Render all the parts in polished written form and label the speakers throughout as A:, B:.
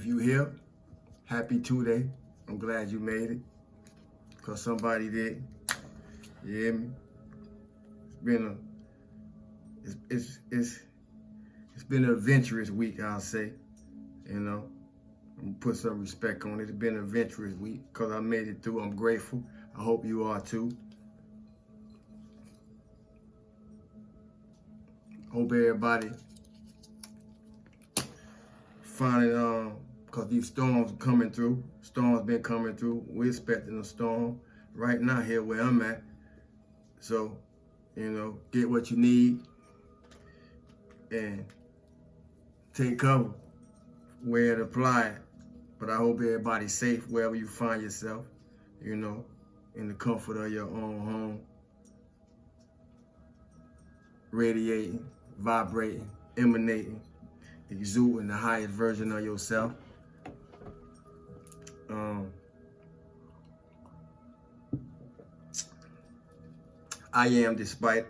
A: If you here, happy Tuesday. I'm glad you made it, because somebody did. You hear me? It's been an adventurous week, I'll say. You know, I'm gonna put some respect on it. It's been an adventurous week because I made it through. I'm grateful. I hope you are too. Hope everybody finding, because these storms are coming through. Storms been coming through. We're expecting a storm right now here where I'm at. So, you know, get what you need and take cover where to apply it. But I hope everybody's safe wherever you find yourself, you know, in the comfort of your own home, radiating, vibrating, emanating, exuding the highest version of yourself. I am, despite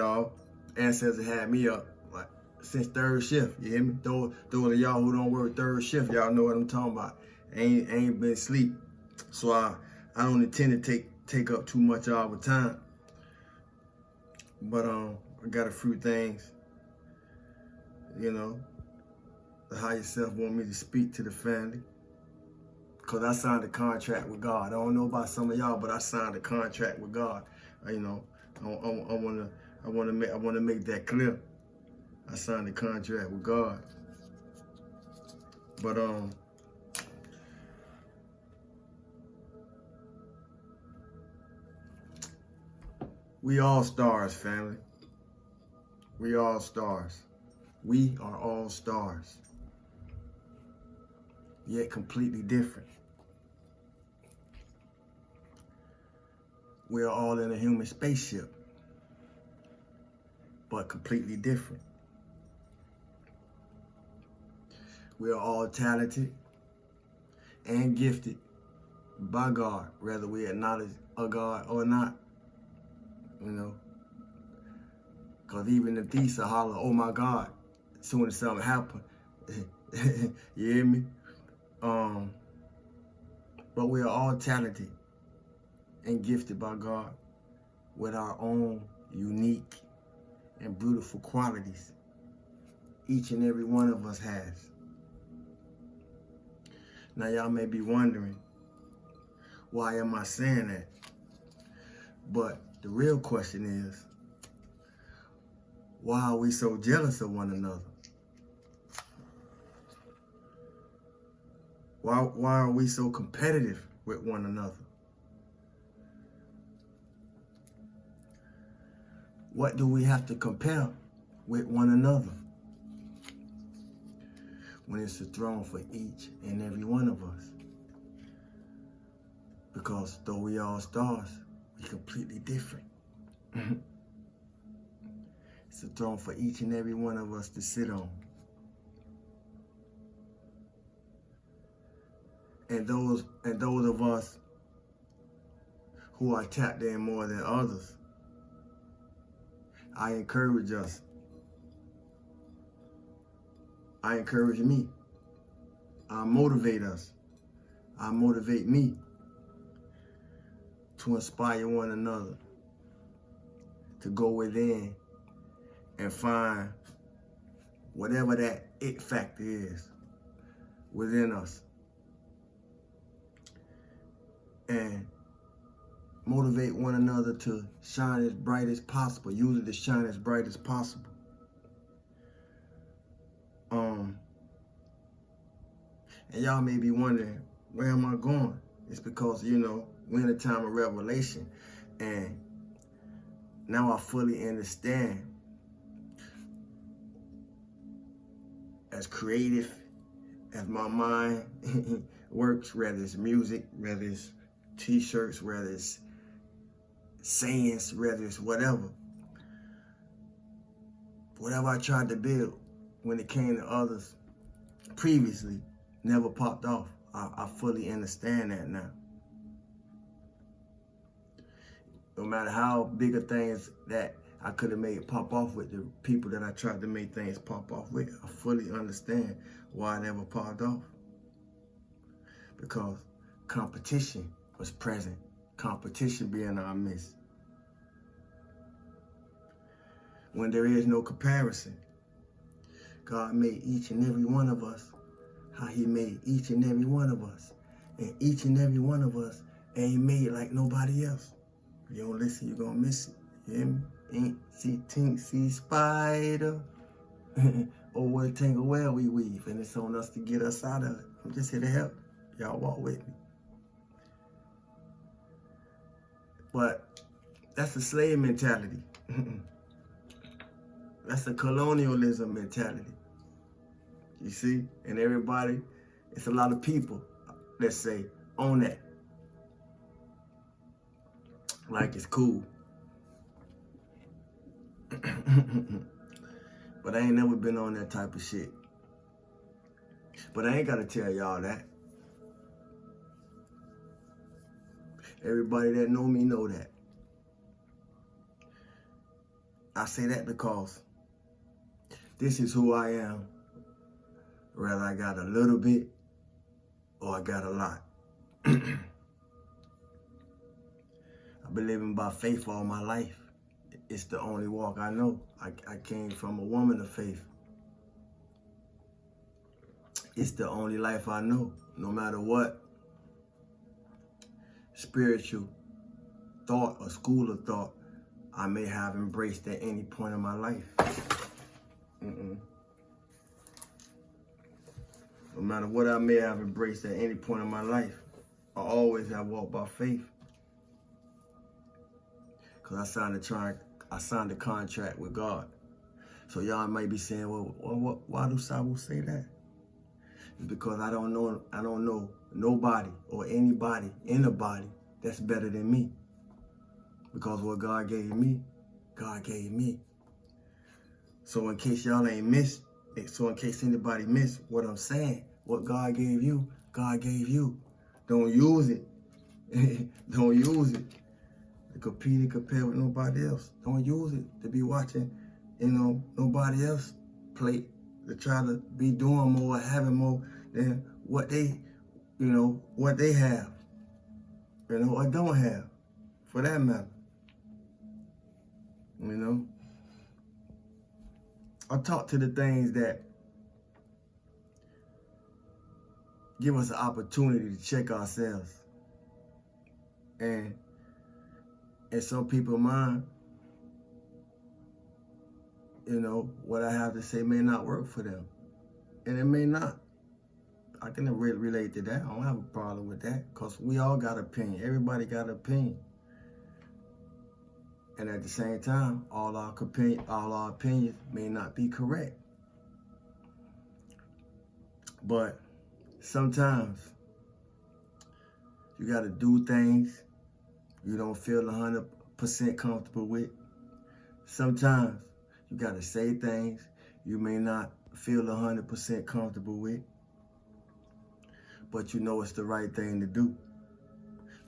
A: all, ancestors had me up like since third shift. You hear me? Those of y'all who don't work third shift, y'all know what I'm talking about. Ain't been asleep, so I don't intend to take up too much of our time. But I got a few things, you know, the higher self want me to speak to the family. Cause I signed a contract with God. I don't know about some of y'all, but I signed a contract with God. You know, I wanna make that clear. I signed a contract with God. But we all stars, family. We all stars. We are all stars, yet completely different. We are all in a human spaceship, but completely different. We are all talented and gifted by God, whether we acknowledge a God or not, you know. Because even if these are holler, oh my God, as soon as something happens, you hear me? But we are all talented and gifted by God with our own unique and beautiful qualities. Each and every one of us has. Now y'all may be wondering, why am I saying that? But the real question is, why are we so jealous of one another? Why are we so competitive with one another? What do we have to compare with one another when it's a throne for each and every one of us? Because though we all stars, we completely different. It's a throne for each and every one of us to sit on. And those of us who are tapped in more than others, I encourage us. I encourage me. I motivate us. I motivate me to inspire one another to go within and find whatever that it factor is within us. And motivate one another to shine as bright as possible. Use it to shine as bright as possible. And y'all may be wondering, where am I going? It's because, you know, we're in a time of revelation. And now I fully understand, as creative as my mind works, whether it's music, whether it's t-shirts, whether it's sayings, whether it's whatever I tried to build when it came to others previously never popped off. I fully understand that now. No matter how big of things that I could have made pop off with the people that I tried to make things pop off with, I fully understand why it never popped off. because competition was present. Competition being in our midst. When there is no comparison, God made each and every one of us how he made each and every one of us. And each and every one of us ain't made like nobody else. If you don't listen, you're going to miss it. You hear me? Ain't see tink, see spider. Or what tangle well we weave. And it's on us to get us out of it. I'm just here to help. Y'all walk with me. But that's a slave mentality. That's a colonialism mentality. You see? And everybody, it's a lot of people, let's say, on that. Like it's cool. But I ain't never been on that type of shit. But I ain't got to tell y'all that. Everybody that know me know that. I say that because this is who I am. Whether I got a little bit or I got a lot. I've been living by faith all my life. It's the only walk I know. I came from a woman of faith. It's the only life I know. No matter what spiritual thought or school of thought I may have embraced at any point in my life. No matter what I may have embraced at any point in my life, I always have walked by faith. Because I signed a contract with God. So y'all might be saying, well, why do Saiwood say that? It's because I don't know nobody or anybody in a body that's better than me. Because what God gave me, God gave me. So in case y'all ain't missed, so in case anybody missed what I'm saying, what God gave you, God gave you. Don't use it. Don't use it to compete and compare with nobody else. Don't use it to be watching, nobody else play, to try to be doing more, having more than what they, what they have, or don't have, for that matter. I talk to the things that give us an opportunity to check ourselves. And in some people's mind, what I have to say may not work for them. And it may not. I can relate to that. I don't have a problem with that, because we all got an opinion. Everybody got an opinion. And at the same time, all our opinions may not be correct. But sometimes you got to do things you don't feel 100% comfortable with. Sometimes you got to say things you may not feel 100% comfortable with. But you know it's the right thing to do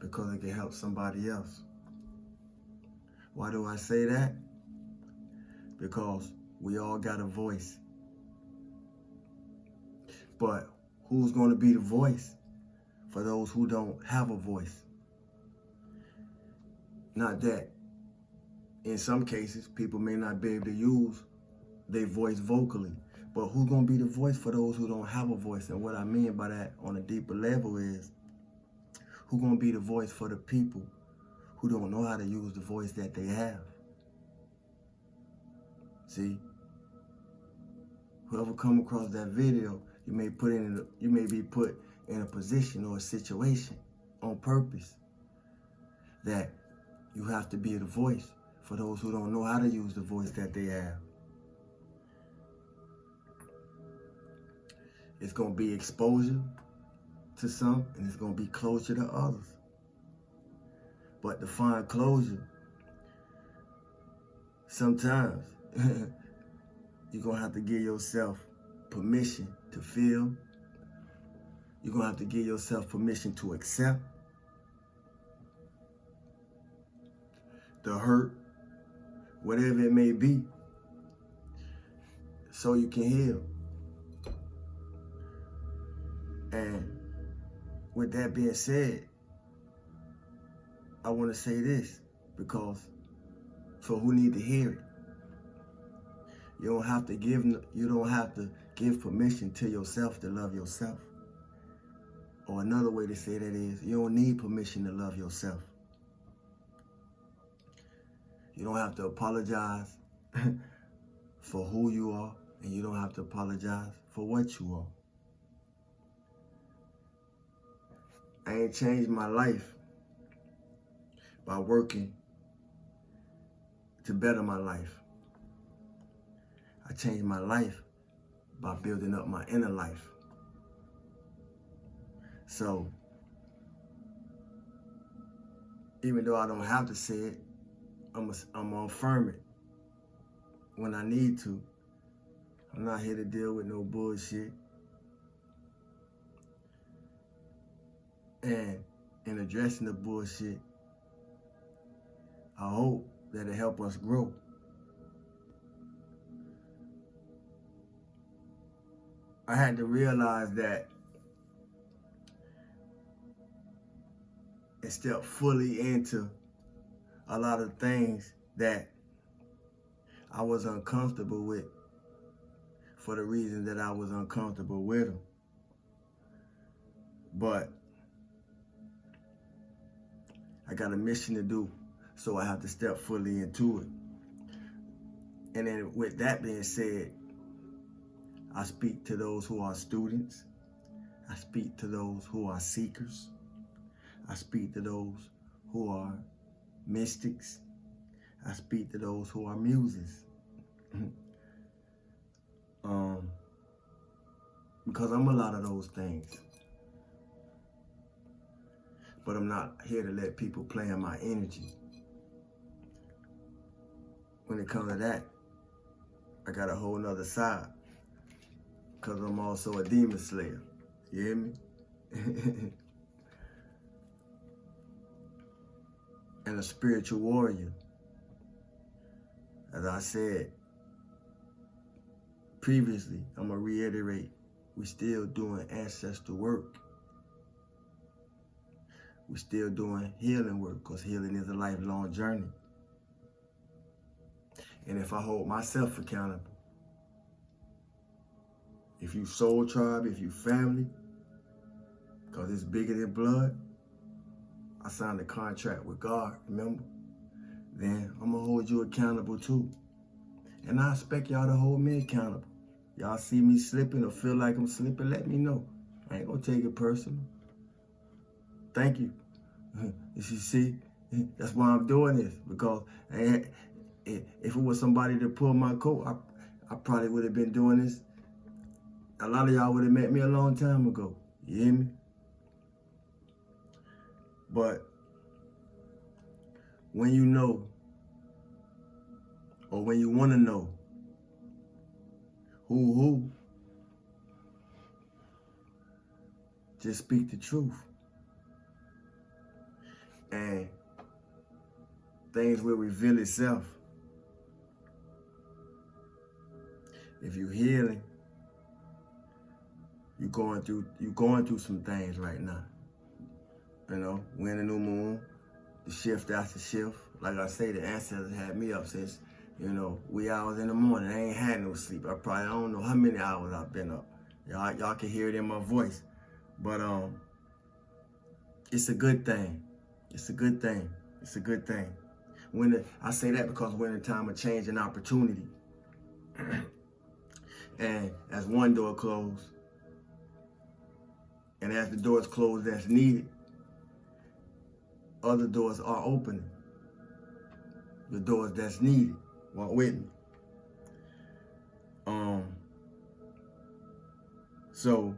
A: because it can help somebody else. Why do I say that? Because we all got a voice. But who's going to be the voice for those who don't have a voice? Not that. In some cases, people may not be able to use their voice vocally. But who's going to be the voice for those who don't have a voice? And what I mean by that on a deeper level is, who's going to be the voice for the people who don't know how to use the voice that they have? See? Whoever come across that video, you may be put in a position or a situation on purpose that you have to be the voice for those who don't know how to use the voice that they have. It's going to be exposure to some, and it's going to be closure to others. But to find closure, sometimes you're going to have to give yourself permission to feel. You're going to have to give yourself permission to accept the hurt, whatever it may be, so you can heal. And with that being said, I want to say this, because for who need to hear it, you don't have to give permission to yourself to love yourself. Or another way to say that is, you don't need permission to love yourself. You don't have to apologize for who you are, and you don't have to apologize for what you are. I ain't changed my life by working to better my life. I changed my life by building up my inner life. So, even though I don't have to say it, I'm gonna affirm it when I need to. I'm not here to deal with no bullshit. And in addressing the bullshit, I hope that it help us grow. I had to realize that and step fully into a lot of things that I was uncomfortable with for the reason that I was uncomfortable with them. But I got a mission to do, so I have to step fully into it. And then with that being said, I speak to those who are students. I speak to those who are seekers. I speak to those who are mystics. I speak to those who are muses. Because I'm a lot of those things. But I'm not here to let people play in my energy. When it comes to that, I got a whole nother side. Because I'm also a demon slayer. You hear me? And a spiritual warrior. As I said previously, I'm going to reiterate, we're still doing ancestral work. We're still doing healing work, because healing is a lifelong journey. And if I hold myself accountable, if you soul tribe, if you family, because it's bigger than blood, I signed a contract with God, remember? Then I'm going to hold you accountable too. And I expect y'all to hold me accountable. Y'all see me slipping or feel like I'm slipping, let me know. I ain't going to take it personal. Thank you. You see, that's why I'm doing this. Because if it was somebody to pull my coat, I probably would have been doing this. A lot of y'all would have met me a long time ago. You hear me? But when you know, or when you want to know who, just speak the truth. And things will reveal itself. If you're healing, you're going through some things right now. You know, we're in a new moon, the shift after shift. Like I say, the ancestors had me up since, wee hours in the morning. I ain't had no sleep. I don't know how many hours I've been up. Y'all can hear it in my voice. But it's a good thing. It's a good thing. It's a good thing. I say that because we're in a time of change and opportunity. And as one door closed, and as the doors close that's needed, other doors are opening. The doors that's needed. Walk with me. So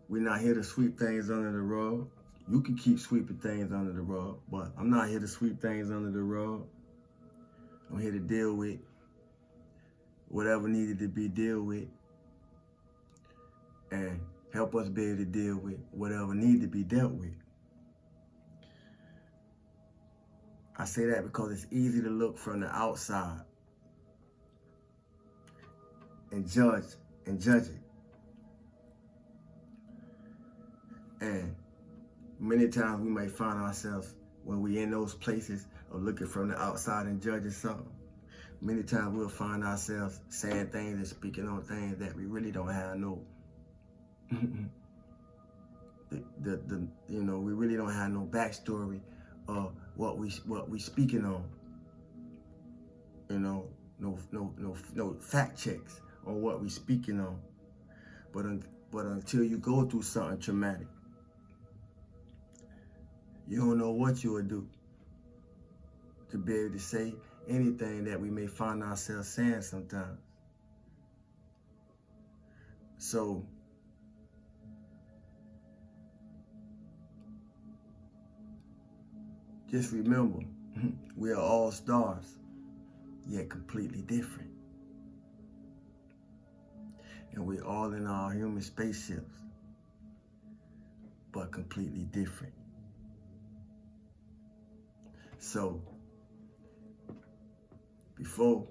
A: we're not here to sweep things under the rug. You can keep sweeping things under the rug, but I'm not here to sweep things under the rug. I'm here to deal with whatever needed to be dealt with and help us be able to deal with whatever needed to be dealt with. I say that because it's easy to look from the outside and judge it. And many times we may find ourselves when we in those places of looking from the outside and judging something. Many times we'll find ourselves saying things and speaking on things that we really don't have no, we really don't have no backstory of what we speaking on. No fact checks on what we speaking on. But until you go through something traumatic, you don't know what you would do to be able to say anything that we may find ourselves saying sometimes. So, just remember, we are all stars, yet completely different. And we're all in our human spaceships, but completely different. So, before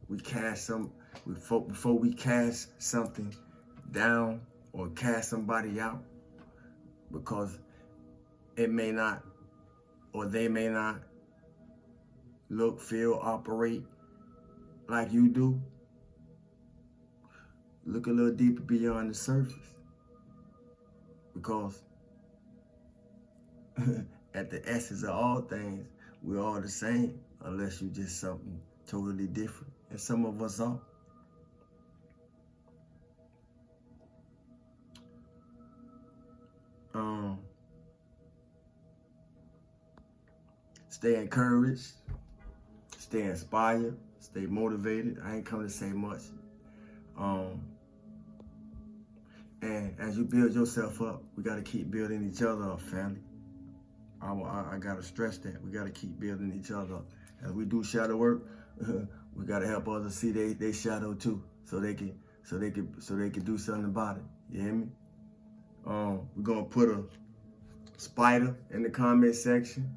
A: we cast something down or cast somebody out, because it may not, or they may not look, feel, operate like you do, look a little deeper beyond the surface. Because at the essence of all things, we're all the same, unless you're just something totally different. And some of us are. Stay encouraged, stay inspired, stay motivated. I ain't come to say much. And as you build yourself up, we got to keep building each other up, family. I got to stress that. We got to keep building each other up. As we do shadow work, we got to help others see they shadow too, so they can do something about it. You hear me? We're gonna put a spider in the comment section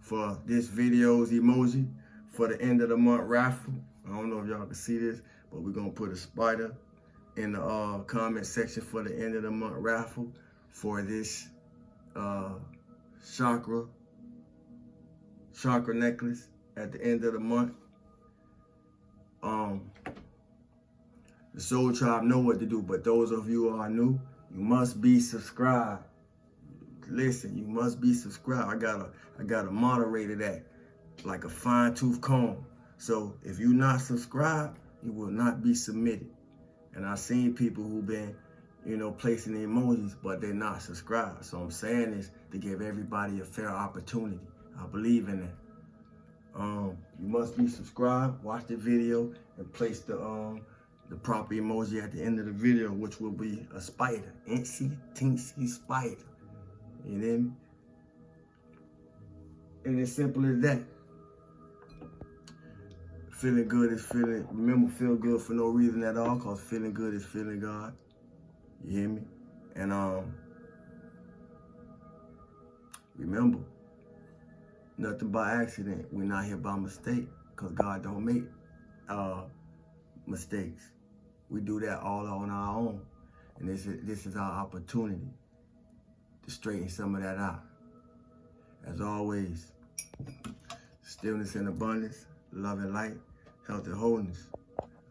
A: for this video's emoji for the end of the month raffle. I don't know if y'all can see this, but we're gonna put a spider in the comment section for the end of the month raffle for this chakra necklace at the end of the month. The Soul Tribe know what to do, but those of you who are new, you must be subscribed. Listen, you must be subscribed. I got a moderator that like a fine-tooth comb. So if you're not subscribed, you will not be submitted. And I've seen people who've been, placing the emojis, but they're not subscribed. So I'm saying this to give everybody a fair opportunity. I believe in that. You must be subscribed, watch the video, and place the proper emoji at the end of the video, which will be a spider, incy teensy spider. You know what I mean? And it's simple as that. Feeling good is feeling, remember, feel good for no reason at all, because feeling good is feeling God. You hear me? And remember, nothing by accident. We're not here by mistake, because God don't make mistakes. We do that all on our own. And this is our opportunity to straighten some of that out. As always, stillness and abundance, love and light, health and wholeness.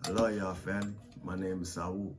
A: I love y'all, family. My name is Saiwood.